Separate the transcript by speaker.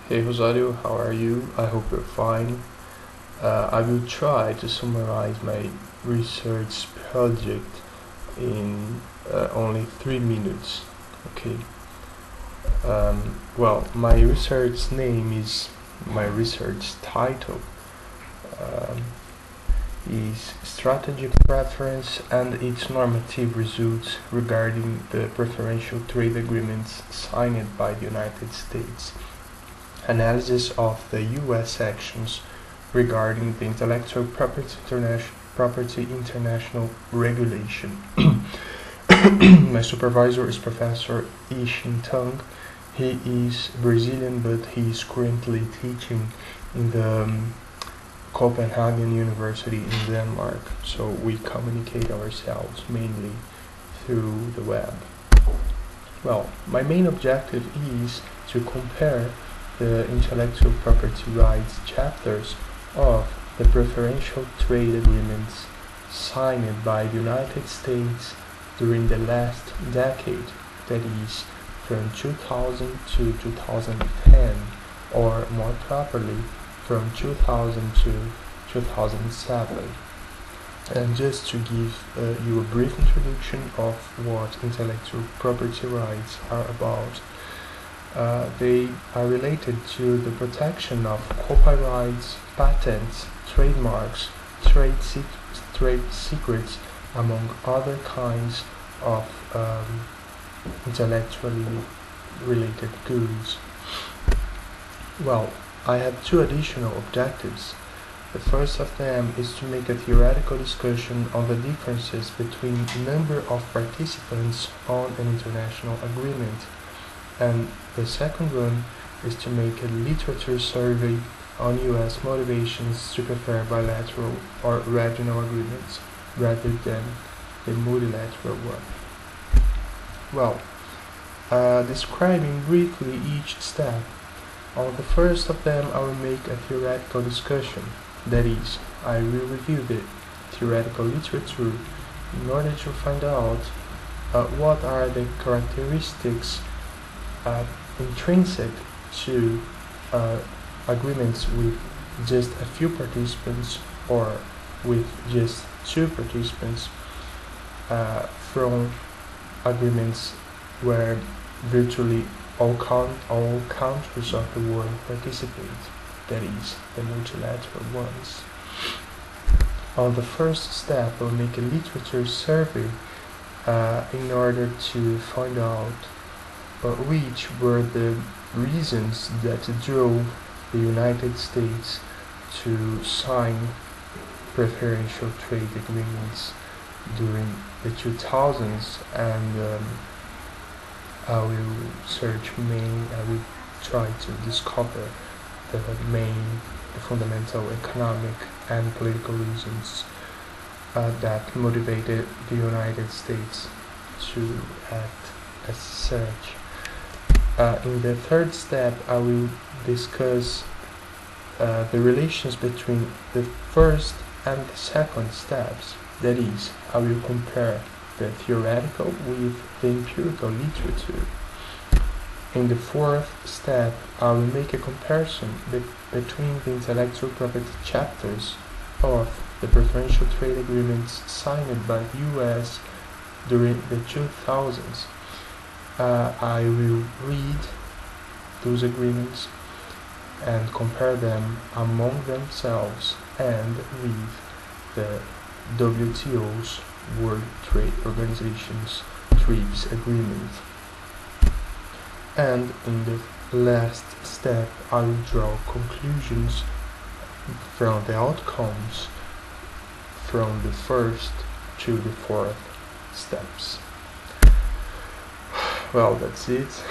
Speaker 1: Hey Rosario, how are you? I hope you're fine. I will try to summarize my research project in only 3 minutes. Okay. My research name is my research title um, is Strategic Preference and its Normative Results regarding the preferential trade agreements signed by the United States. Analysis of the U.S. actions regarding the property international regulation. My supervisor is Professor Ishin Tang. He is Brazilian, but he is currently teaching in the Copenhagen University in Denmark. So we communicate ourselves mainly through the web. Well, my main objective is to compare the intellectual property rights chapters of the preferential trade agreements signed by the United States during the last decade, that is, from 2000 to 2010, or more properly, from 2000 to 2007. And just to give you a brief introduction of what intellectual property rights are about. They are related to the protection of copyrights, patents, trademarks, trade secrets, among other kinds of intellectually related goods. Well, I have two additional objectives. The first of them is to make a theoretical discussion on the differences between the number of participants on an international agreement, and the second one is to make a literature survey on U.S. motivations to prefer bilateral or regional agreements rather than the multilateral one. Well, describing briefly each step. On the first of them, I will make a theoretical discussion. That is, I will review the theoretical literature in order to find out what are the characteristics intrinsic to agreements with just a few participants or with just two participants from agreements where virtually all countries of the world participate, that is, the multilateral ones. On the first step, I'll make a literature survey in order to find out which were the reasons that drove the United States to sign preferential trade agreements during the 2000s, and I will try to discover the fundamental economic and political reasons that motivated the United States to act as such. In the third step, I will discuss the relations between the first and the second steps. That is, I will compare the theoretical with the empirical literature. In the fourth step, I will make a comparison between the intellectual property chapters of the preferential trade agreements signed by the U.S. during the 2000s. I will read those agreements and compare them among themselves and with the WTO's World Trade Organization's TRIPS agreement. And in the last step, I will draw conclusions from the outcomes from the first to the fourth steps. Well, that's it.